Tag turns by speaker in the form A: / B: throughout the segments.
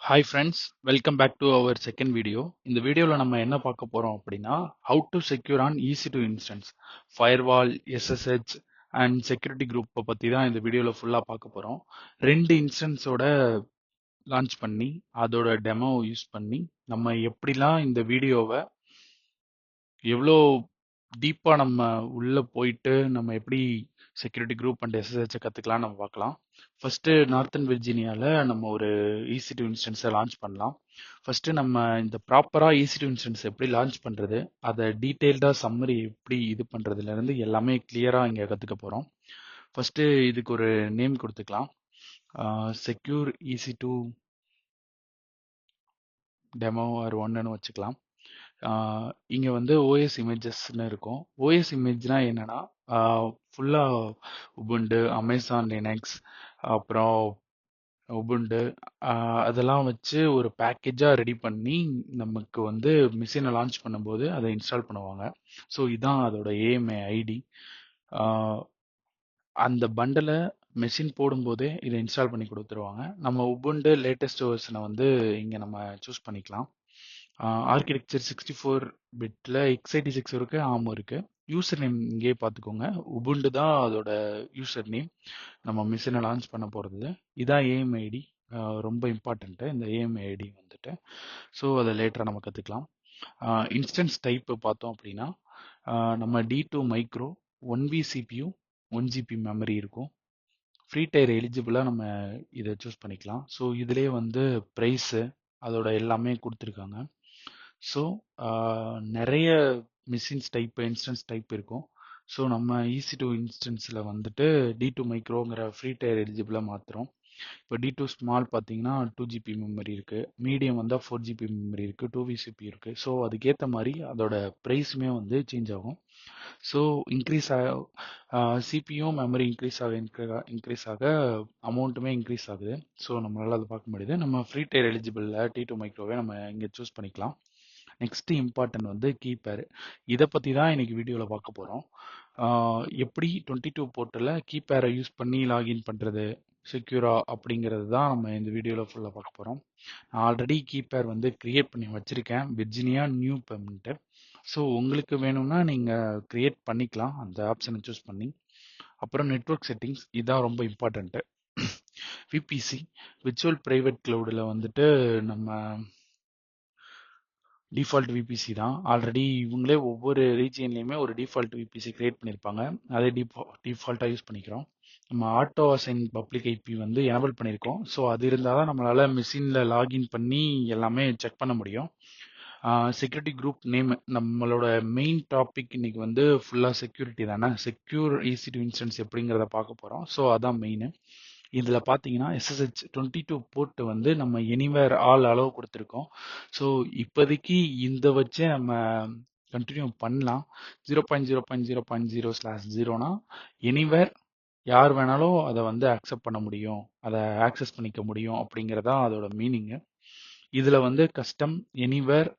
A: Hi friends, welcome back to our second video. இந்த வீடியோவில் நம்ம என்ன பார்க்க போகிறோம் அப்படின்னா, how to secure an EC2 instance, firewall, SSH and security குரூப்பை பற்றி தான் இந்த வீடியோவில் ஃபுல்லாக பார்க்க போகிறோம். ரெண்டு இன்ஸ்டன்ஸோட லான்ச் பண்ணி அதோட டெமோ யூஸ் பண்ணி நம்ம எப்படிலாம் இந்த வீடியோவை எவ்வளோ டீப்பாக நம்ம உள்ளே போயிட்டு நம்ம எப்படி செக்யூரிட்டி குரூப் அண்ட் SSH கற்றுக்கலாம் நம்ம பார்க்கலாம். ஃபர்ஸ்ட் நார்த்தன் விர்ஜீனியாவில் நம்ம ஒரு EC2 இன்ஸ்டன்ஸை லான்ச் பண்ணலாம். ஃபர்ஸ்ட் நம்ம இந்த ப்ராப்பராக EC2 இன்ஸ்டன்ஸ் எப்படி லான்ச் பண்ணுறது, அதை டீட்டெயில்டாக சம்மரி எப்படி இது பண்ணுறதுலேருந்து எல்லாமே கிளியராக இங்கே கற்றுக்க போகிறோம். ஃபர்ஸ்ட் இதுக்கு ஒரு நேம் கொடுத்துக்கலாம். செக்யூர் EC2 டெமோ ஆர் ஒன்னுன்னு வச்சுக்கலாம். இங்கே வந்து ஓஎஸ் இமேஜஸ்ன்னு இருக்கும். ஓஎஸ் இமேஜ்னா என்னன்னா, ஃபுல்லாக உபுண்டு, அமேசான் லினக்ஸ், அப்புறம் உபுண்டு அதெல்லாம் வச்சு ஒரு பேக்கேஜாக ரெடி பண்ணி நமக்கு வந்து மிஷினை லான்ச் பண்ணும்போது அதை இன்ஸ்டால் பண்ணுவாங்க. ஸோ இதுதான் அதோட ஏஎம்ஏ ஐடி. அந்த பண்டலை மெஷின் போடும்போதே இதை இன்ஸ்டால் பண்ணி கொடுத்துருவாங்க. நம்ம உபுண்டு லேட்டஸ்ட் வெர்ஷனை வந்து இங்கே நம்ம சூஸ் பண்ணிக்கலாம். ஆர்கிடெக்சர் 64 பிட்டில் x86 இருக்குது, ஆம் இருக்குது. யூசர் நேம் இங்கேயே பார்த்துக்கோங்க. உபுண்டு தான் அதோட யூசர் நேம். நம்ம மிஷினை லான்ச் பண்ண போகிறது இதான் ஏஎம்ஐடி. ரொம்ப இம்பார்ட்டண்ட்டு இந்த ஏஎம்ஐடி வந்துட்டு. ஸோ அதை லேட்டராக நம்ம கற்றுக்கலாம். இன்ஸ்டன்ஸ் டைப்பு பார்த்தோம் அப்படின்னா, நம்ம D2 micro, 1V CPU, 1GB memory இருக்கும். ஃப்ரீ டயர் எலிஜிபிளாக நம்ம இதை சூஸ் பண்ணிக்கலாம். ஸோ இதுலேயே வந்து ப்ரைஸு அதோட எல்லாமே கொடுத்துருக்காங்க. ஸோ நிறைய மிஷின்ஸ் டைப், இன்ஸ்டன்ஸ் டைப் இருக்கும். ஸோ நம்ம EC2 இன்ஸ்டன்ஸில் வந்துட்டு D2 மைக்ரோங்கிற ஃப்ரீ டயர் எலிஜிபிளாக மாற்றுறோம். இப்போ D2 ஸ்மால் பார்த்தீங்கன்னா 2GB மெமரி இருக்குது, மீடியம் வந்தால் 4GB மெமரி இருக்குது, 2V CPU இருக்குது. ஸோ அதுக்கேற்ற மாதிரி அதோட ப்ரைஸுமே வந்து சேஞ்ச் ஆகும். ஸோ இன்க்ரீஸ் சிபியும் மெமரி இன்க்ரீஸ் ஆக அமௌண்ட்டுமே இன்க்ரீஸ் ஆகுது. ஸோ நம்மளால் அதை பார்க்க முடியுது. நம்ம ஃப்ரீ டயர் எலிஜிபிளில் D2 மைக்ரோவே நம்ம இங்கே சூஸ் பண்ணிக்கலாம். நெக்ஸ்ட் இம்பார்ட்டன்ட் வந்து கீபேர். இதை பற்றி தான் இன்னைக்கு வீடியோவில் பார்க்க போகிறோம். எப்படி 22 போர்ட்டில் கீபேரை யூஸ் பண்ணி லாகின் பண்ணுறது செக்யூரா அப்படிங்கிறது தான் நம்ம இந்த வீடியோவில் ஃபுல்லாக பார்க்க போகிறோம். நான் ஆல்ரெடி கீபேர் வந்து கிரியேட் பண்ணி வச்சுருக்கேன், விர்ஜினியா நியூ பெர்மனெண்ட்டு. ஸோ உங்களுக்கு வேணும்னா நீங்கள் க்ரியேட் பண்ணிக்கலாம் அந்த ஆப்ஷனை சூஸ் பண்ணி. அப்புறம் நெட்வொர்க் செட்டிங்ஸ், இதான் ரொம்ப இம்பார்ட்டண்ட்டு. விபிசி, விர்ச்சுவல் ப்ரைவேட் க்ளவுடில் வந்துட்டு நம்ம டிஃபால்ட் விபிசி தான். ஆல்ரெடி இவங்களே ஒவ்வொரு ரீஜியன்லேயுமே ஒரு டிஃபால்ட் விபிசி கிரியேட் பண்ணியிருப்பாங்க. அதே டிஃபால்ட்டாக யூஸ் பண்ணிக்கிறோம். நம்ம ஆட்டோ அசைன் பப்ளிக் ஐபி வந்து எனபிள் பண்ணியிருக்கோம். ஸோ அது இருந்தால் தான் நம்மளால் மிஷினில் லாகின் பண்ணி எல்லாமே செக் பண்ண முடியும். செக்யூரிட்டி குரூப் நேம், நம்மளோட மெயின் டாபிக் இன்னைக்கு வந்து ஃபுல்லாக செக்யூரிட்டி தானே. செக்யூர் EC2 இன்ஸ்டன்ஸ் எப்படிங்கிறத பார்க்க போகிறோம். ஸோ அதான் மெயின். இதில் பார்த்தீங்கன்னா SSH 22 போர்ட் வந்து நம்ம எனிவேர் ஆல் அளவு கொடுத்துருக்கோம். ஸோ இப்போதைக்கு இந்த வச்சே நம்ம கண்டினியூ பண்ணலாம். 0.0.0.0/0னா எனிவேர் யார் வேணாலும் அதை வந்து அக்செப்ட் பண்ண முடியும், அதை ஆக்சஸ் பண்ணிக்க முடியும் அப்படிங்கிறதா அதோட மீனிங்கு. இதில் வந்து கஸ்டம் எனிவேர்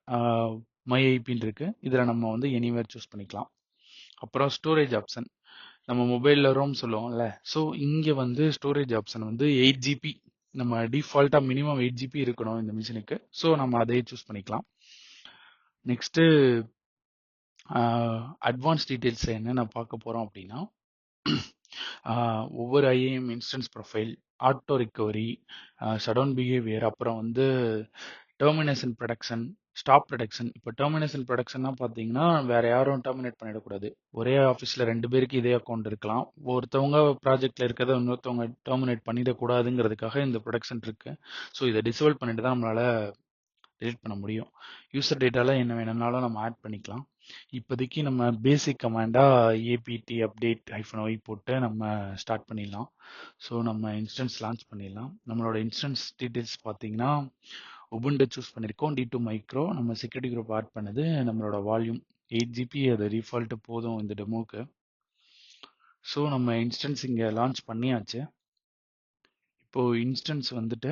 A: மை ஐபின்னு இருக்கு. இதில் நம்ம வந்து எனிவேர் சூஸ் பண்ணிக்கலாம். அப்புறம் ஸ்டோரேஜ் ஆப்ஷன், நம்ம மொபைலில் ரோம் சொல்லுவோம்ல. ஸோ இங்கே வந்து ஸ்டோரேஜ் ஆப்ஷன் வந்து 8GB, நம்ம டிஃபால்ட்டாக மினிமம் 8GB இருக்கணும் இந்த மிஷினுக்கு. ஸோ நம்ம அதையே சூஸ் பண்ணிக்கலாம். நெக்ஸ்ட்டு அட்வான்ஸ் டீட்டெயில்ஸ் என்னென்ன பார்க்க போகிறோம் அப்படின்னா, ஒவ்வொரு IAM instance profile, auto recovery, shutdown behaviour, அப்புறம் வந்து டெர்மினேஷன் ப்ரொடக்ஷன், ஸ்டாப் ப்ரொடக்ஷன். இப்போ டெர்மினேஷன் ப்ரொடக்ஷன்னா பார்த்தீங்கன்னா வேற யாரும் டெர்மினேட் பண்ணிடக்கூடாது. ஒரே ஆஃபீஸில் 2 பேருக்கு இதே அக்கௌண்ட் இருக்கலாம். ஒருத்தவங்க ப்ராஜெக்டில் இருக்கிறத இன்னொருத்தவங்க டெர்மினேட் பண்ணிடக்கூடாதுங்கிறதுக்காக இந்த ப்ரொடக்ஷன் இருக்கு. ஸோ இதை டிசேபிள் பண்ணிட்டு தான் நம்மளால் டெலிட் பண்ண முடியும். யூசர் டேட்டாவில் என்ன வேணும்னாலும் நம்ம ஆட் பண்ணிக்கலாம். இப்போதைக்கு நம்ம பேசிக் கமாண்டாக APT அப்டேட் -y போட்டு நம்ம ஸ்டார்ட் பண்ணிடலாம். ஸோ நம்ம இன்ஸ்டன்ஸ் லான்ச் பண்ணிடலாம். நம்மளோட இன்ஸ்டன்ஸ் டீட்டெயில்ஸ் பார்த்தீங்கன்னா உபுண்டு சூஸ் பண்ணியிருக்கோம், D2 மைக்ரோ, நம்ம செக்யூரிட்டி குரூப் ஆட் பண்ணது, நம்மளோட வால்யூம் 8GB, அது டிஃபால்ட்டு போதும் இந்த டெமோக்கு. ஸோ நம்ம இன்ஸ்டன்ஸ் இங்கே லான்ச் பண்ணியாச்சு. இப்போது இன்ஸ்டன்ஸ் வந்துட்டு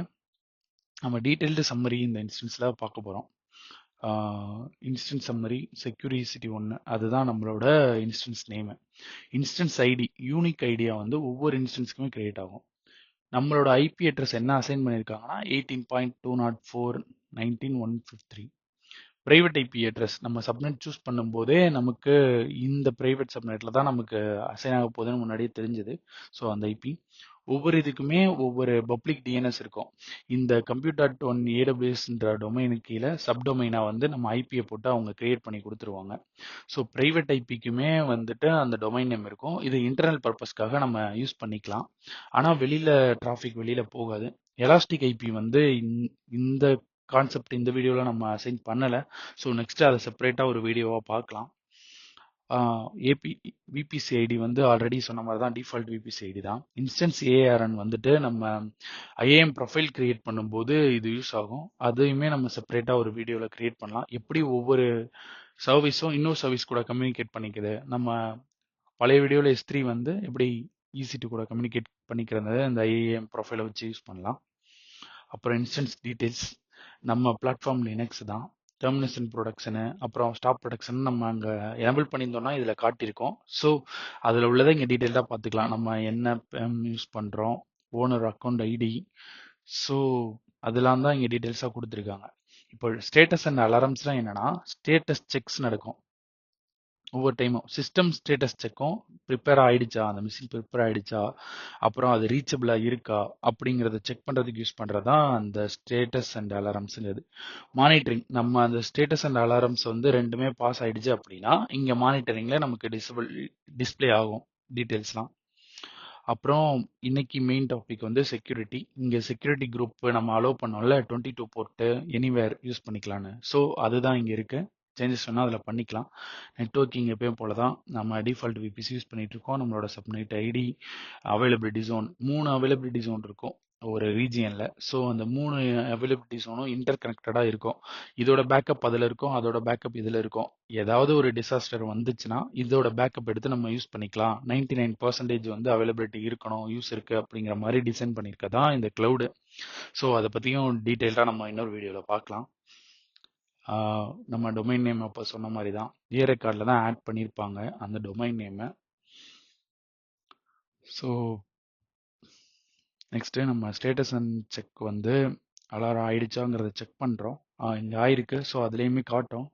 A: நம்ம டீட்டெயில்டு சம்மரி இந்த இன்ஸ்டன்ஸில் பார்க்க போகிறோம். இன்ஸ்டன்ஸ் சம்மரி செக்யூர் EC2 1, அதுதான் நம்மளோட instance name. Instance ID, unique idea வந்து ஒவ்வொரு இன்ஸ்டன்ஸுக்குமே கிரியேட் ஆகும். நம்மளோட ஐபி அட்ரஸ் என்ன அசைன் பண்ணியிருக்காங்கன்னா 18.204.19.153. பிரைவேட் ஐபி அட்ரஸ் நம்ம சப்நெட் சூஸ் பண்ணும்போதே நமக்கு இந்த பிரைவேட் சப்நெட்ல தான் நமக்கு அசைன் ஆக போகுதுன்னு முன்னாடியே தெரிஞ்சது. ஸோ அந்த ஐபி ஒவ்வொரு இதுக்குமே ஒவ்வொரு பப்ளிக் டிஎன்எஸ் இருக்கும். இந்த compute.1 ஏடபிள்யூஎஸ்ன்ற டொமைனுக்கு கீழே சப்டொமைனா வந்து நம்ம ஐபியை போட்டு அவங்க கிரியேட் பண்ணி கொடுத்துருவாங்க. ஸோ பிரைவேட் ஐபிக்குமே வந்துட்டு அந்த டொமைன் நேம் இருக்கும். இது இன்டர்னல் பர்பஸ்க்காக நம்ம யூஸ் பண்ணிக்கலாம். ஆனால் வெளியில டிராஃபிக் வெளியில போகாது. எலாஸ்டிக் ஐபி வந்து இந்த கான்செப்ட் இந்த வீடியோவில் நம்ம அசைன் பண்ணலை. ஸோ நெக்ஸ்ட் அதை செப்பரேட்டாக ஒரு வீடியோவாக பார்க்கலாம். ஏபி விபிசி ஐடி வந்து ஆல்ரெடி சொன்ன மாதிரி தான் டிஃபால்ட் விபிசி ஐடி தான். இன்ஸ்டன்ஸ் ஏஆர்என் வந்துட்டு நம்ம ஐஏஎம் ப்ரொஃபைல் கிரியேட் பண்ணும்போது இது யூஸ் ஆகும். அதையுமே நம்ம செப்பரேட்டாக ஒரு வீடியோவில் கிரியேட் பண்ணலாம். எப்படி ஒவ்வொரு சர்வீஸும் இன்னொரு சர்வீஸ் கூட கம்யூனிகேட் பண்ணிக்குது. நம்ம பழைய வீடியோவில் S3 வந்து எப்படி EC2 கூட கம்யூனிகேட் பண்ணிக்கிறது இந்த ஐஏஎம் ப்ரொஃபைலை வச்சு யூஸ் பண்ணலாம். அப்புறம் இன்ஸ்டன்ஸ் டீட்டெயில்ஸ் நம்ம பிளாட்ஃபார்ம் லினக்ஸ் தான். டெர்மினேஷன் ப்ரொடக்ஷனு அப்புறம் ஸ்டாப் ப்ரொடக்ஷன் நம்ம அங்கே எனபிள் பண்ணியிருந்தோம்னா இதில் காட்டியிருக்கோம். ஸோ அதில் உள்ளதை இங்கே டீட்டெயில்டாக பார்த்துக்கலாம். நம்ம என்ன யூஸ் பண்ணுறோம், ஓனர் அக்கௌண்ட் ஐடி, ஸோ அதெல்லாம் தான் இங்கே டீட்டெயில்ஸாக கொடுத்துருக்காங்க. இப்போ ஸ்டேட்டஸ் அண்ட் அலாரம்ஸ்லாம் என்னன்னா ஸ்டேட்டஸ் செக்ஸ் நடக்கும் ஒவ்வொரு டைமும். சிஸ்டம் ஸ்டேட்டஸ் செக்கும் ப்ரிப்பேர் ஆயிடுச்சா, அந்த மிஷின் ப்ரிப்பேர் ஆயிடுச்சா, அப்புறம் அது ரீச்சபிளாக இருக்கா அப்படிங்கிறத செக் பண்ணுறதுக்கு யூஸ் பண்ணுறது தான் அந்த ஸ்டேட்டஸ் அண்ட் அலாரம்ஸுங்கிறது. மானிட்டரிங் நம்ம அந்த ஸ்டேட்டஸ் அண்ட் அலாரம்ஸ் வந்து ரெண்டுமே பாஸ் ஆயிடுச்சு அப்படின்னா இங்கே மானிட்டரிங்கில் நமக்கு டிஸ்பிளே ஆகும் டீட்டெயில்ஸ்லாம். அப்புறம் இன்னைக்கு மெயின் டாபிக் வந்து செக்யூரிட்டி. இங்கே செக்யூரிட்டி குரூப் நம்ம அலோவ் பண்ணோம்ல 22 போர்ட்டு எனிவேர் யூஸ் பண்ணிக்கலான்னு. ஸோ அதுதான் இங்கே இருக்கு. சேஞ்சஸ் வேணால் அதில் பண்ணிக்கலாம். நெட்ஒர்க்கிங் எப்பயும் போல தான் நம்ம டிஃபால்ட் விபிசி யூஸ் பண்ணிட்டு இருக்கோம். நம்மளோட subnet ID, availability zone, 3 availability zone இருக்கும் ஒரு ரீஜியனில். ஸோ அந்த 3 அவைலபிலிட்டி ஜோனும் இன்டர் கனெக்டடாக இருக்கும். இதோட பேக்கப் அதில் இருக்கும், அதோட பேக்கப் இதில் இருக்கும். ஏதாவது ஒரு டிசாஸ்டர் வந்துச்சுன்னா இதோட பேக்கப் எடுத்து நம்ம யூஸ் பண்ணிக்கலாம். 99% வந்து அவைலபிலிட்டி இருக்கணும், யூஸ் இருக்கு அப்படிங்கிற மாதிரி டிசைன் பண்ணியிருக்கதான் இந்த கிளவுடு. ஸோ அதை பற்றியும் டீட்டெயில்டாக நம்ம இன்னொரு வீடியோவில் பார்க்கலாம். நம்ம டொமைன் நேம் அப்போ சொன்ன மாதிரி தான் ஏ ரெக்கார்டில் தான் ஆட் பண்ணியிருப்பாங்க அந்த டொமைன் நேமை. ஸோ நெக்ஸ்ட்டு நம்ம ஸ்டேட்டஸ் அண்ட் செக் வந்து அலாரம் ஆயிடுச்சாங்கிறத செக் பண்ணுறோம். இங்கே ஆயிருக்கு. ஸோ அதுலேயுமே காட்டும்.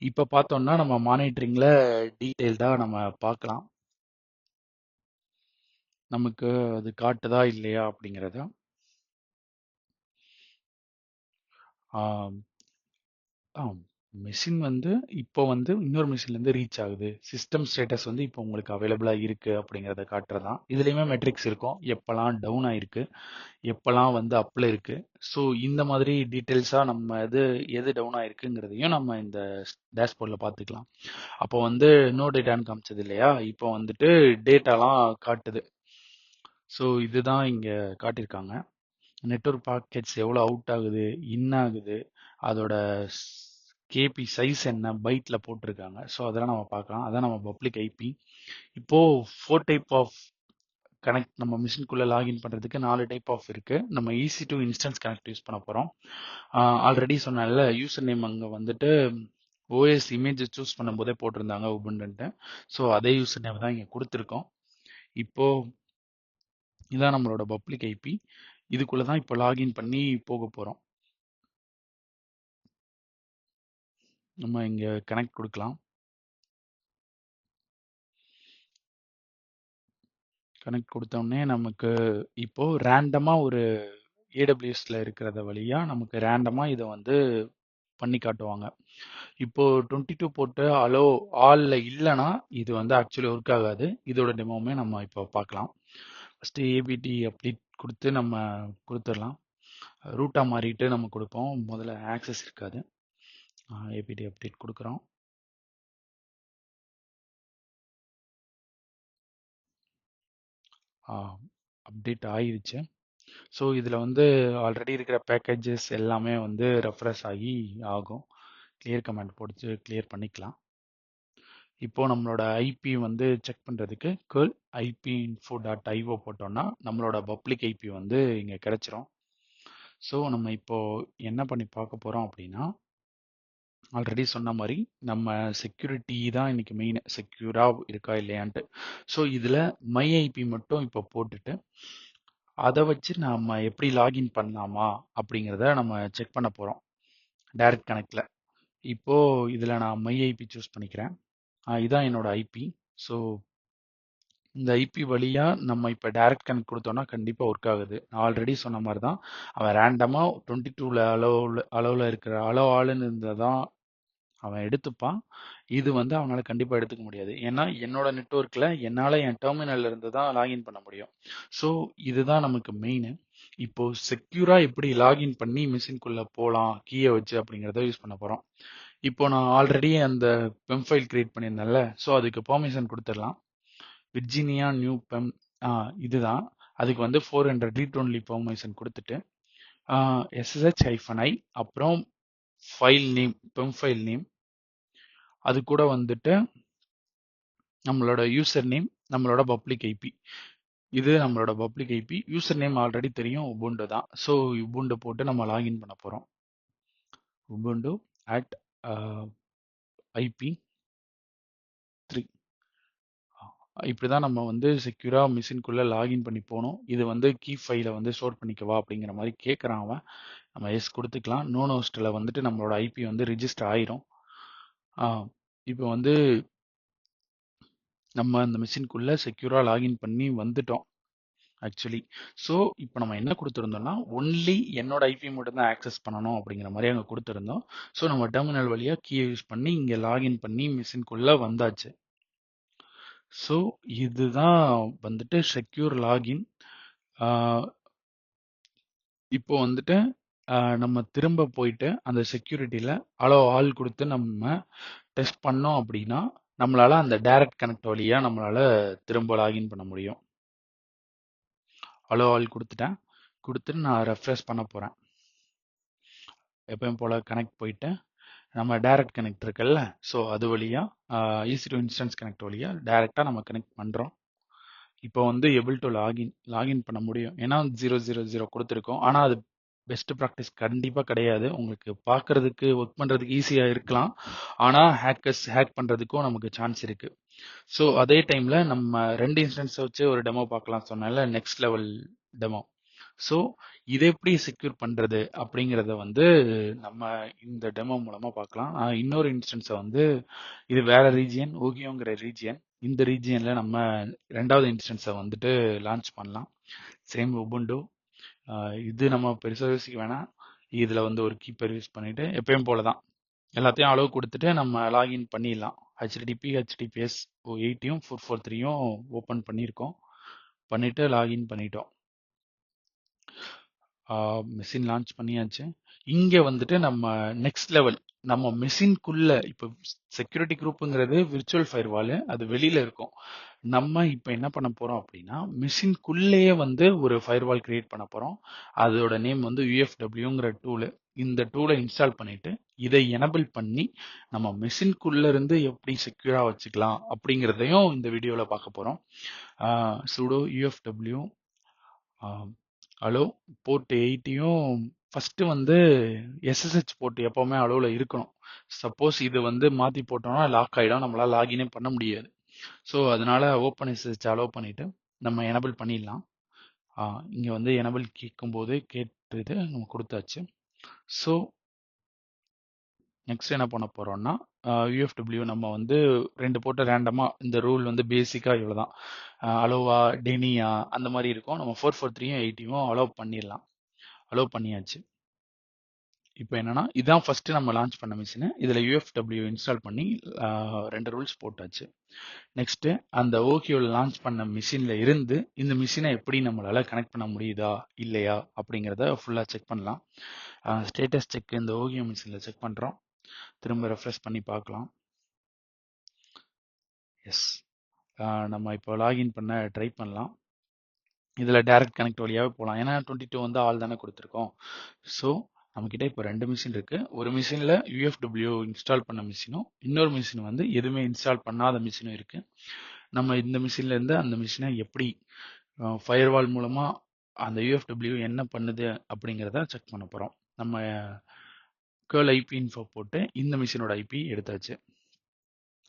A: இப்போ பார்த்தோம்னா நம்ம மானிட்டரிங்கில் டீட்டெயில்டாக நம்ம பார்க்கலாம். நமக்கு அது காட்டுதா இல்லையா அப்படிங்கிறத. மெஷின் வந்து இப்போ வந்து இன்னொரு மெஷின்லேருந்து ரீச் ஆகுது. சிஸ்டம் ஸ்டேட்டஸ் வந்து இப்போ உங்களுக்கு அவைலபிளாக இருக்குது அப்படிங்கிறத காட்டுறதான். இதுலேயுமே மெட்ரிக்ஸ் இருக்கும். எப்போல்லாம் டவுன் ஆயிருக்கு, எப்போல்லாம் வந்து அப்பில் இருக்குது. ஸோ இந்த மாதிரி டீட்டெயில்ஸாக நம்ம எது டவுன் ஆயிருக்குங்கிறதையும் நம்ம இந்த டேஷ்போர்டில் பார்த்துக்கலாம். அப்போ வந்து நோ டேட்டான்னு காமிச்சது இல்லையா, இப்போ வந்துட்டு டேட்டாலாம் காட்டுது. ஸோ இதுதான் இங்கே காட்டியிருக்காங்க. நெட்வொர்க் பாக்கெட்ஸ் எவ்வளோ அவுட் ஆகுது, இன் ஆகுது, அதோட கேபி சைஸ் என்ன பைட்டில் போட்டிருக்காங்க. ஸோ அதெல்லாம் நம்ம பார்க்கலாம். அதான் நம்ம பப்ளிக் ஐபி. இப்போது 4 டைப் ஆஃப் கனெக்ட் நம்ம மிஷின்குள்ளே லாகின் பண்ணுறதுக்கு 4 டைப் ஆஃப் இருக்குது. நம்ம EC2 இன்ஸ்டன்ஸ் கனெக்ட் யூஸ் பண்ண போகிறோம். ஆல்ரெடி சொன்னால யூசர் நேம் அங்கே வந்துட்டு ஓஎஸ் இமேஜ் சூஸ் பண்ணும்போதே போட்டிருந்தாங்க உபுண்டுன்ட்டு. ஸோ அதே யூசர் நேம் தான் இங்கே கொடுத்துருக்கோம். இப்போது இதான் நம்மளோட பப்ளிக் ஐபி. இதுக்குள்ளே தான் இப்போ லாகின் பண்ணி போக போகிறோம். நம்ம இங்கே கனெக்ட் கொடுக்கலாம். கனெக்ட் கொடுத்தோடனே நமக்கு இப்போ ரேண்டமாக ஒரு ஏடபிள்யூஎஸ்ல இருக்கிறத வழியா நமக்கு ரேண்டமாக இதை வந்து பண்ணி காட்டுவாங்க. இப்போ 22 போட்டு அலோ ஆல்ல இல்லைன்னா இது வந்து ஆக்சுவலி ஒர்க் ஆகாது. இதோட டெமோவுமே நம்ம இப்போ பார்க்கலாம். ஃபஸ்ட்டு ஏபிடி அப்டேட் கொடுத்து நம்ம கொடுத்துடலாம். ரூட்டாக மாறிட்டு நம்ம கொடுப்போம். முதல்ல ஆக்சஸ் இருக்காது. ஏபிடி அப்டேட் கொடுக்குறோம். அப்டேட் ஆயிடுச்சு. ஸோ இதில் வந்து ஆல்ரெடி இருக்கிற பேக்கேஜஸ் எல்லாமே வந்து ரெஃப்ரெஷ் ஆகி ஆகும். கிளியர் கமெண்ட் போட்டு கிளியர் பண்ணிக்கலாம். இப்போ நம்மளோட ஐபி வந்து செக் பண்ணுறதுக்கு curl ipinfo.io போட்டோம்னா நம்மளோட பப்ளிக் ஐபி வந்து இங்கே கிடைச்சிரும். ஸோ நம்ம இப்போ என்ன பண்ணி பார்க்க போகிறோம் அப்படின்னா, ஆல்ரெடி சொன்ன மாதிரி நம்ம செக்யூரிட்டி தான் இன்னைக்கு மெயின், செக்யூராக இருக்கா இல்லையான்ட்டு. ஸோ இதில் மை ஐபி மட்டும் இப்போ போட்டுட்டு அதை வச்சு நம்ம எப்படி லாகின் பண்ணலாமா அப்படிங்கிறத நம்ம செக் பண்ண போகிறோம் டைரக்ட் கனெக்டில். இப்போ இதில் நான் மை ஐபி சூஸ் பண்ணிக்கிறேன். இதான் என்னோட ஐபி. ஸோ இந்த ஐபி வழியா நம்ம இப்போ டைரக்ட் கனெக்ட் கொடுத்தோம்னா கண்டிப்பாக ஒர்க் ஆகுது. நான் ஆல்ரெடி சொன்ன மாதிரி தான், அவன் ரேண்டமாக 22ல் அளவில் இருக்கிற ஆளுன்னு இருந்தால் தான் அவன் எடுத்துப்பான். இது வந்து அவனால கண்டிப்பாக எடுத்துக்க முடியாது. ஏன்னா என்னோட நெட்ஒர்க்கில் என்னால் என் டெர்மினல்ல இருந்து தான் லாகின் பண்ண முடியும். ஸோ இதுதான் நமக்கு மெயின். இப்போ செக்யூரா எப்படி லாகின் பண்ணி மிஷின்குள்ள போகலாம் கீயை வச்சு அப்படிங்கிறத யூஸ் பண்ண போகிறோம். இப்போ நான் ஆல்ரெடி அந்த பெம் ஃபைல் கிரியேட் பண்ணியிருந்தேன்ல, ஸோ அதுக்கு பெர்மிஷன் கொடுத்துடலாம். விர்ஜீனியா நியூ பெம் இதுதான். அதுக்கு வந்து 400 ரீட் ஒன்லி பெர்மிஷன் கொடுத்துட்டு SSH-i அப்புறம் ஃபைல் நேம் பெம் ஃபைல் நேம், அது கூட வந்துட்டு நம்மளோட யூசர் நேம், நம்மளோட பப்ளிக் ஐபி. இது நம்மளோட public IP. User name already தெரியும், உபுண்டு தான். ஸோ உபுண்டு போட்டு நம்ம லாகின் பண்ண போகிறோம். Ubuntu at IP 3. இப்படி தான் நம்ம வந்து செக்யூராக மிஷின்குள்ளே லாகின் பண்ணி போகணும். இது வந்து கீ ஃபைலை வந்து ஸ்டோர் பண்ணிக்கவா அப்படிங்கிற மாதிரி கேட்குறான் அவன். நம்ம எஸ் கொடுத்துக்கலாம். நோன் ஹோஸ்ட்டில் வந்துட்டு நம்மளோட ஐபி வந்து ரிஜிஸ்டர் ஆயிரும். இப்போ வந்து நம்ம அந்த மிஷின்குள்ளே செக்யூராக லாகின் பண்ணி வந்துட்டோம் ஆக்சுவலி. ஸோ இப்போ நம்ம என்ன கொடுத்துருந்தோம்னா, ஒன்லி என்னோட ஐபி மட்டும் தான் ஆக்சஸ் பண்ணணும் அப்படிங்கிற மாதிரி அங்கே கொடுத்துருந்தோம். ஸோ நம்ம டெர்மினல் வழியாக கீயை யூஸ் பண்ணி இங்கே லாகின் பண்ணி மிஷின்குள்ளே வந்தாச்சு. ஸோ இதுதான் வந்துட்டு செக்யூர் லாகின். இப்போ வந்துட்டு நம்ம திரும்ப போயிட்டு அந்த செக்யூரிட்டியில் ஆல் கொடுத்து நம்ம டெஸ்ட் பண்ணோம் அப்படின்னா நம்மளால அந்த டைரக்ட் கனெக்ட் வழியாக நம்மளால திரும்ப லாகின் பண்ண முடியும். ஆல் கொடுத்துட்டு நான் ரெஃப்ரெஷ் பண்ண போகிறேன். எப்பயும் போல் கனெக்ட் போயிட்டு நம்ம டைரக்ட் கனெக்ட் இருக்குல்ல, ஸோ அது வழியாக EC2 இன்ஸ்டன்ஸ் கனெக்ட் வழியாக டைரெக்டாக நம்ம கனெக்ட் பண்ணுறோம். இப்போ வந்து எபிள் டு லாகின் பண்ண முடியும். ஏன்னா 000 கொடுத்துருக்கோம். ஆனால் அது பெஸ்ட் ப்ராக்டிஸ் கண்டிப்பாக கிடையாது. உங்களுக்கு பார்க்கறதுக்கு ஒர்க் பண்ணுறதுக்கு ஈஸியாக இருக்கலாம், ஆனால் ஹேக் பண்ணுறதுக்கும் நமக்கு சான்ஸ் இருக்குது. ஸோ அதே டைமில் நம்ம 2 இன்ஸ்டன்ஸை வச்சு ஒரு டெமோ பார்க்கலாம் சொன்னால, நெக்ஸ்ட் லெவல் டெமோ. ஸோ இதை எப்படி செக்யூர் பண்ணுறது அப்படிங்கிறத வந்து நம்ம இந்த டெமோ மூலமாக பார்க்கலாம். இன்னொரு இன்ஸ்டன்ஸை வந்து இது வேற ரீஜியன், ஓகியோங்கிற ரீஜியன். இந்த ரீஜியனில் நம்ம 2வது இன்ஸ்டன்ஸை வந்துட்டு லான்ச் பண்ணலாம். Same Ubuntu. இது நம்ம பெருசாக யோசிக்க வேணாம். இதில் வந்து ஒரு கீப்பர் யூஸ் பண்ணிட்டு எப்பயும் போல தான் எல்லாத்தையும் அளவு கொடுத்துட்டு நம்ம லாகின் பண்ணிடலாம். HTTPS 8யும் 443யும் ஓப்பன் பண்ணியிருக்கோம். பண்ணிட்டு லாகின் பண்ணிட்டோம். மெஷின் லான்ச் பண்ணியாச்சு. இங்கே வந்துட்டு நம்ம நெக்ஸ்ட் லெவல் நம்ம மெஷின்குள்ள இப்போ செக்யூரிட்டி குரூப்புங்கிறது விர்ச்சுவல் ஃபயர்வால், அது வெளியில இருக்கும். நம்ம இப்போ என்ன பண்ண போறோம் அப்படின்னா, மெஷின்குள்ளேயே வந்து ஒரு ஃபயர்வால் கிரியேட் பண்ண போறோம். அதோட நேம் வந்து UFWங்கிற டூலு. இந்த டூலை இன்ஸ்டால் பண்ணிட்டு இதை எனபிள் பண்ணி நம்ம மெஷின்குள்ள இருந்து எப்படி செக்யூரா வச்சுக்கலாம் அப்படிங்கிறதையும் இந்த வீடியோல பார்க்க போறோம். sudo UFW போர்ட் 8யும் ஃபர்ஸ்ட் வந்து SSH போர்ட் எப்பவுமே அளவுல இருக்கணும். சப்போஸ் இது வந்து மாத்தி போட்டோம்னா லாக் ஆயிடும், நம்மளால லாகினே பண்ண முடியாது. ஸோ அதனால ஓப்பன் SSH அலோவ் பண்ணிட்டு நம்ம எனபிள் பண்ணிடலாம். இங்க வந்து எனபிள் கேட்கும்போது கேட்டுட்டு நம்ம கொடுத்தாச்சு. ஸோ நெக்ஸ்ட் என்ன பண்ண போறோம்னா, UFW நம்ம வந்து 2 போட்டு ரேண்டமா, இந்த ரூல் வந்து பேசிக்கா இவ்வளவுதான். அலோவா டெனியா அந்த மாதிரி இருக்கும். நம்ம 443யும் 8யும் அலோவ் பண்ணிடலாம். அலோவ் பண்ணியாச்சு. இப்போ என்னன்னா, இதான் ஃபர்ஸ்ட் நம்ம லான்ச் பண்ண மிஷின். இதுல UFW இன்ஸ்டால் பண்ணி 2 ரூல்ஸ் போட்டாச்சு. நெக்ஸ்ட் அந்த ஓகே லான்ச் பண்ண மிஷின்ல இருந்து இந்த மிஷினை எப்படி நம்மளால கனெக்ட் பண்ண முடியுதா இல்லையா அப்படிங்கிறத ஃபுல்லா செக் பண்ணலாம். ஸ்டேட்டஸ் செக் இந்த ஓகியோ மிஷின்ல செக் பண்றோம். திரும்ப ரெஃப்ரெஷ் பண்ணி பார்க்கலாம். எஸ், நம்ம இப்போ லாகின் பண்ண ட்ரை பண்ணலாம். இதில் டைரக்ட் கனெக்ட் வழியாகவே போகலாம். ஏன்னா 22 வந்து ஆள் தானே கொடுத்துருக்கோம். ஸோ நம்மக்கிட்ட இப்போ 2 மிஷின் இருக்குது. ஒரு மிஷினில் UFW இன்ஸ்டால் பண்ண மிஷினும், இன்னொரு மிஷின் வந்து எதுவுமே இன்ஸ்டால் பண்ணாத மிஷினும் இருக்குது. நம்ம இந்த மிஷின்லேருந்து அந்த மிஷினை எப்படி ஃபயர்வால் மூலமாக அந்த UFW என்ன பண்ணுது அப்படிங்கிறத செக் பண்ண போகிறோம். நம்ம கேர்ள் IP இன்ஃபோ போட்டு இந்த மிஷினோட IP எடுத்தாச்சு.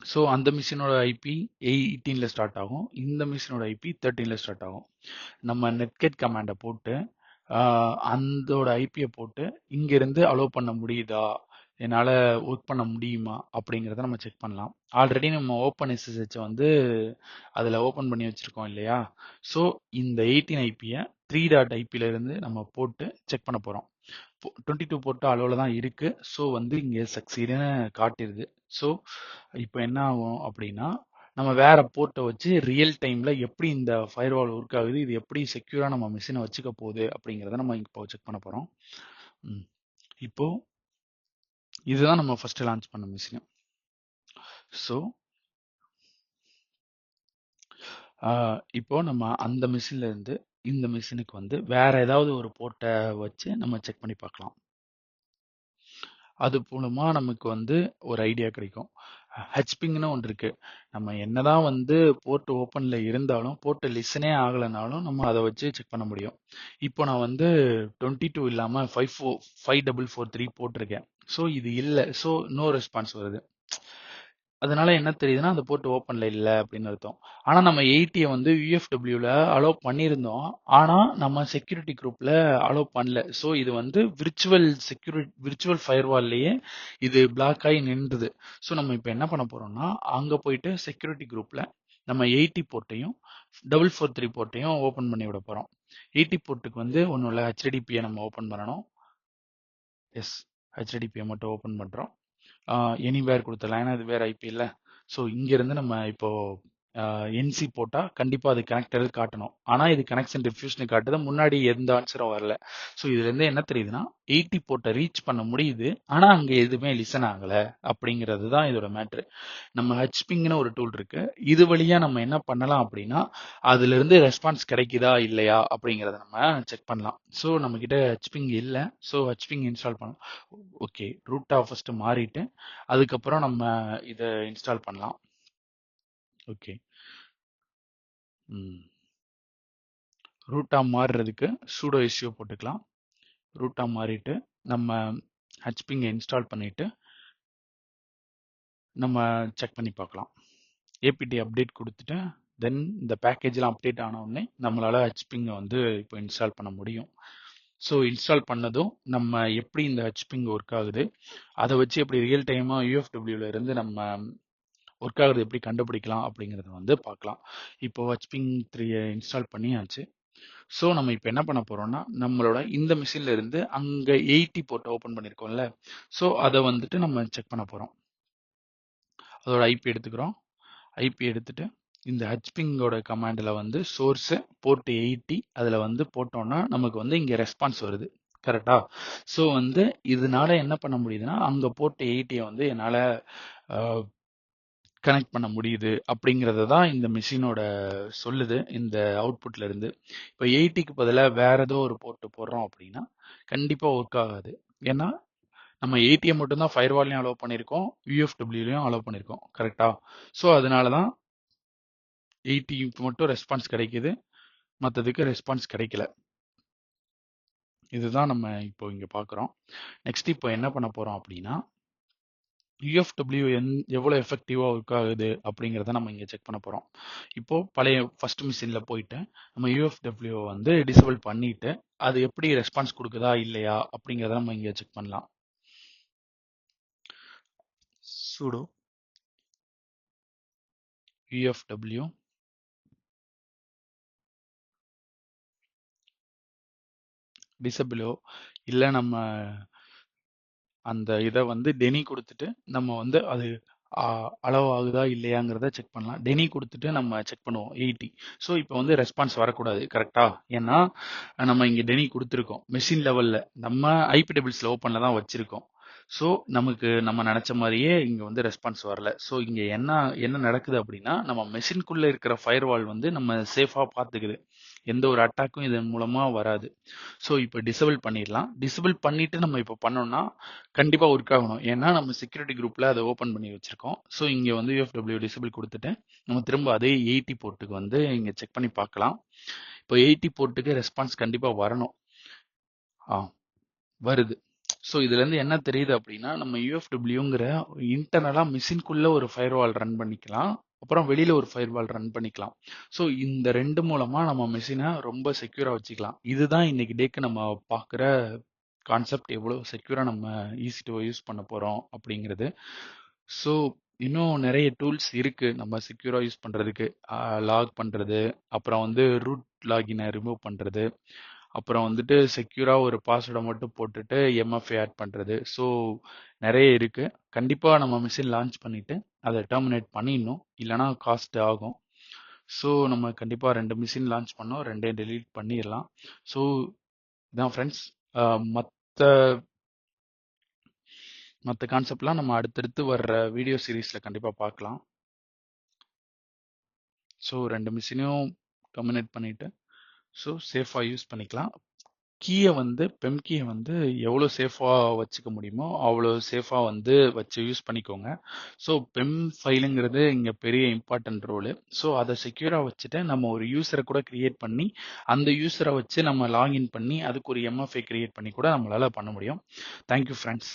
A: ஸோ அந்த மிஷினோட ஐபி 18ல ஸ்டார்ட் ஆகும். இந்த மிஷினோட ஐபி 13ல ஸ்டார்ட் ஆகும். நம்ம நெட்கெட் கமாண்டை போட்டு அந்தோட ஐபியை போட்டு இங்கிருந்து அலோவ் பண்ண முடியுதா, என்னால் ஒர்க் பண்ண முடியுமா அப்படிங்கிறத நம்ம செக் பண்ணலாம். ஆல்ரெடி நம்ம ஓப்பன் எஸ்எஸ்ஹெச் வந்து அதில் ஓப்பன் பண்ணி வச்சுருக்கோம் இல்லையா? ஸோ இந்த 18 ஐபியை 3.ip இருந்து நம்ம போட்டு செக் பண்ண போகிறோம். 22 போட்டு அளவில் தான் இருக்குது. ஸோ வந்து இங்கே சக்சீடுன்னு காட்டிடுது. ஸோ இப்போ என்ன ஆகும் அப்படின்னா, நம்ம வேற போர்ட்டை வச்சு ரியல் டைம்ல எப்படி இந்த ஃபயர்வால் ஒர்க் ஆகுது, இது எப்படி செக்யூரா நம்ம மிஷினை வச்சுக்க போகுது அப்படிங்கிறத நம்ம இப்போ செக் பண்ண போறோம். இப்போ இதுதான் நம்ம ஃபர்ஸ்ட் லான்ச் பண்ண மிஷின். ஸோ இப்போ நம்ம அந்த மிஷின்ல இருந்து இந்த மிஷினுக்கு வந்து வேற ஏதாவது ஒரு போர்ட்டை வச்சு நம்ம செக் பண்ணி பார்க்கலாம். அது மூலமா நமக்கு வந்து ஒரு ஐடியா கிடைக்கும். ஹெச்பிங்னு ஒன்று இருக்கு. நம்ம என்னதான் வந்து போர்ட் ஓப்பன்ல இருந்தாலும் போர்ட் லிசனே ஆகலைனாலும் நம்ம அதை வச்சு செக் பண்ண முடியும். இப்போ நான் வந்து 22 இல்லாம 54443 போட்டிருக்கேன். ஸோ இது இல்லை. ஸோ நோ ரெஸ்பான்ஸ் வருது. அதனால என்ன தெரியுதுன்னா அந்த போர்ட் ஓப்பன்ல இல்லை அப்படின்னு அர்த்தம். ஆனா நம்ம 80 வந்து யூஎஃப்டபிள்யூல அலோவ் பண்ணியிருந்தோம். ஆனா நம்ம செக்யூரிட்டி குரூப்ல அலோவ் பண்ணல. ஸோ இது வந்து விர்ச்சுவல் ஃபயர்வால்லையே இது பிளாக் ஆகி நின்றுது. ஸோ நம்ம இப்போ என்ன பண்ண போறோம்னா அங்க போயிட்டு செக்யூரிட்டி குரூப்ல நம்ம 80 போர்ட்டையும் 443 போர்ட்டையும் ஓபன் பண்ணி விட போறோம். 80 போர்ட்டுக்கு வந்து ஒன்றும் இல்லை, ஹெச்டிடிபியை நம்ம ஓபன் பண்ணணும். எஸ், ஹெச்டிடிபியை மட்டும் ஓபன் பண்றோம். எனிவேர் கொடுத்துடலாம், ஏன்னா இது வேற ஐபி இல்லை. ஸோ இங்கேருந்து நம்ம இப்போ என்சி போட்டால் கண்டிப்பாக அது கனெக்டட் காட்டணும். ஆனால் இது கனெக்ஷன் டிஃப்யூஷன் காட்டுது, முன்னாடி எந்த ஆன்சரும் வரல. ஸோ இதுலேருந்து என்ன தெரியுதுன்னா 80 போர்ட்டை ரீச் பண்ண முடியுது, ஆனால் அங்கே எதுவுமே லிசன் ஆகலை அப்படிங்கிறது தான் இதோட மேட்ரு. நம்ம ஹெச்பிங்னு ஒரு டூல் இருக்கு. இது வழியாக நம்ம என்ன பண்ணலாம் அப்படின்னா அதுலேருந்து ரெஸ்பான்ஸ் கிடைக்குதா இல்லையா அப்படிங்கிறத நம்ம செக் பண்ணலாம். ஸோ நம்மக்கிட்ட ஹெச்பிங் இல்லை. ஸோ ஹெச்பிங் இன்ஸ்டால் பண்ணலாம். ஓகே, ரூட்டா ஃபர்ஸ்ட் மாறிட்டு அதுக்கப்புறம் நம்ம இதை இன்ஸ்டால் பண்ணலாம். ஓகே, ரூட்டா மாறுறதுக்கு சூடோ எஸ்யூ போட்டுக்கலாம். ரூட்டா மாறிட்டு நம்ம ஹெச்பிங்கை இன்ஸ்டால் பண்ணிட்டு நம்ம செக் பண்ணி பார்க்கலாம். ஏபிடி அப்டேட் கொடுத்துட்டு தென் இந்த பேக்கேஜ்லாம் அப்டேட் ஆன உடனே நம்மளால ஹெச்பிங்கை வந்து இப்போ இன்ஸ்டால் பண்ண முடியும். ஸோ இன்ஸ்டால் பண்ணதும் நம்ம எப்படி இந்த ஹெச்பிங் ஒர்க் ஆகுது, அதை வச்சு எப்படி ரியல் டைமாக யூஎஃப்டபிள்யூல இருந்து நம்ம ஒர்க் ஆகுறது எப்படி கண்டுபிடிக்கலாம் அப்படிங்கிறத வந்து பார்க்கலாம். இப்போ ஹெச்பிங் 3 இன்ஸ்டால் பண்ணியாச்சு. ஸோ நம்ம இப்போ என்ன பண்ண போறோம்னா நம்மளோட இந்த மிஷின்ல இருந்து அங்கே 80 போர்ட் ஓப்பன் பண்ணியிருக்கோம்ல, ஸோ அதை வந்துட்டு நம்ம செக் பண்ண போறோம். அதோட ஐபி எடுத்துக்கிறோம். ஐபி எடுத்துட்டு இந்த ஹெச்பிங்கோட கமாண்டில் வந்து சோர்ஸு போர்ட் 80 அதில் வந்து போட்டோம்னா நமக்கு வந்து இங்கே ரெஸ்பான்ஸ் வருது. கரெக்டா? ஸோ வந்து இதனால என்ன பண்ண முடியுதுன்னா அங்கே போர்ட் 80 வந்து என்னால் கனெக்ட் பண்ண முடியுது அப்படிங்கிறத தான் இந்த மிஷினோட சொல்லுது இந்த அவுட்புட்ல இருந்து. இப்போ 80க்கு பதிலாக வேற ஏதோ ஒரு போர்ட்டு போடுறோம் அப்படின்னா கண்டிப்பாக ஒர்க் ஆகாது. ஏன்னா நம்ம 80 மட்டும்தான் ஃபயர்வால்லையும் அலோவ் பண்ணியிருக்கோம், யூஎஃப்டபிள்யூலையும் அலோவ் பண்ணியிருக்கோம். கரெக்டா? ஸோ அதனால தான் 80க்கு மட்டும் ரெஸ்பான்ஸ் கிடைக்குது, மற்றதுக்கு ரெஸ்பான்ஸ் கிடைக்கல. இதுதான் நம்ம இப்போ இங்கே பார்க்குறோம். நெக்ஸ்ட் இப்போ என்ன பண்ண போகிறோம் அப்படின்னா யூஎஃப்டபிள்யூ எவ்வளோ எஃபெக்டிவாக ஒர்க் ஆகுது அப்படிங்கிறத நம்ம இங்கே செக் பண்ண போகிறோம். இப்போது பழைய ஃபர்ஸ்ட் மிஷினில் போயிட்டு நம்ம யூஎஃப்டபிள்யூ வந்து டிசபிள் பண்ணிட்டு அது எப்படி ரெஸ்பான்ஸ் கொடுக்குதா இல்லையா அப்படிங்கிறத நம்ம இங்கே செக் பண்ணலாம். sudo ufw டிசபிளோ இல்லை நம்ம அந்த இதை வந்து டெனி கொடுத்துட்டு நம்ம வந்து அது அளவு ஆகுதா இல்லையாங்கிறத செக் பண்ணலாம். டெனி கொடுத்துட்டு நம்ம செக் பண்ணுவோம் 80. ஸோ இப்போ வந்து ரெஸ்பான்ஸ் வரக்கூடாது. கரெக்டா? ஏன்னா நம்ம இங்கே டெனி கொடுத்துருக்கோம் மெஷின் லெவலில், நம்ம ஐபி டேபிள்ஸில் ஓப்பனில் தான் வச்சுருக்கோம். ஸோ நமக்கு நம்ம நினச்ச மாதிரியே இங்கே வந்து ரெஸ்பான்ஸ் வரல. ஸோ இங்கே என்ன என்ன நடக்குது அப்படின்னா நம்ம மெஷின்குள்ளே இருக்கிற ஃபயர்வால் வந்து நம்ம சேஃபாக பார்த்துக்குது, எந்த ஒரு அட்டாக்கும் இதன் மூலமாக வராது. ஸோ இப்போ டிசபிள் பண்ணிடலாம். டிசபிள் பண்ணிட்டு நம்ம இப்போ பண்ணோம்னா கண்டிப்பாக ஒர்க் ஆகணும். ஏன்னா நம்ம செக்யூரிட்டி குரூப்பில் அதை ஓப்பன் பண்ணி வச்சுருக்கோம். ஸோ இங்கே வந்து யூஎஃப்டபிள்யூ டிசபிள் கொடுத்துட்டு நம்ம திரும்ப அதே 80 போர்ட்டுக்கு வந்து இங்கே செக் பண்ணி பார்க்கலாம். இப்போ 80 போர்ட்டுக்கு ரெஸ்பான்ஸ் கண்டிப்பாக வரணும். வருது. ஸோ இதுலேருந்து என்ன தெரியுது அப்படின்னா, நம்ம யூஎஃப்டபிள்யூங்கிற இன்டர்னலா மிஷின்குள்ள ஒரு ஃபயர்வால் ரன் பண்ணிக்கலாம். அப்புறம் வெளியில ஒரு ஃபயர்வால் ரன் பண்ணிக்கலாம். ஸோ இந்த 2 மூலமா நம்ம மெஷினை ரொம்ப செக்யூரா வச்சுக்கலாம். இதுதான் இன்னைக்கு டேக்கு நம்ம பார்க்குற கான்செப்ட். எவ்வளோ செக்யூரா நம்ம ஈசி2 யூஸ் பண்ண போறோம் அப்படிங்கிறது. ஸோ இன்னும் நிறைய டூல்ஸ் இருக்கு நம்ம செக்யூரா யூஸ் பண்றதுக்கு. லாக் பண்றது, அப்புறம் வந்து ரூட் லாகினை ரிமூவ் பண்றது, அப்புறம் வந்துட்டு செக்யூரா ஒரு பாஸ்வேர்டை மட்டும் போட்டுட்டு எம்எஃப்ஏ ஆட் பண்றது. ஸோ நிறைய இருக்கு. கண்டிப்பா நம்ம மிஷின் லான்ச் பண்ணிட்டு அதை டெர்மினேட் பண்ணிடணும், இல்லைன்னா காஸ்ட் ஆகும். ஸோ நம்ம கண்டிப்பா 2 மிஷின் லான்ச் பண்ணோம், 2 டெலீட் பண்ணிடலாம். ஸோ இதான் ஃப்ரெண்ட்ஸ். மற்ற மற்ற கான்செப்ட்லாம் நம்ம அடுத்தடுத்து வர்ற வீடியோ சீரீஸ்ல கண்டிப்பா பார்க்கலாம். ஸோ 2 மிஷினையும் டெர்மினேட் பண்ணிட்டு ஸோ சேஃபாக யூஸ் பண்ணிக்கலாம். கீயை வந்து பெம் கீயை வந்து எவ்வளோ சேஃபாக வச்சுக்க முடியுமோ அவ்வளோ சேஃபாக வந்து வச்சு யூஸ் பண்ணிக்கோங்க. ஸோ பெம் ஃபைலுங்கிறது இங்கே பெரிய இம்பார்ட்டன்ட் ரோலு. ஸோ அதை செக்யூராக வச்சுட்டு நம்ம ஒரு யூஸரை கூட கிரியேட் பண்ணி அந்த யூஸரை வச்சு நம்ம லாகின் பண்ணி அதுக்கு ஒரு எம்எஃப்ஐ கிரியேட் பண்ணி கூட நம்மளால பண்ண முடியும். Thank you friends.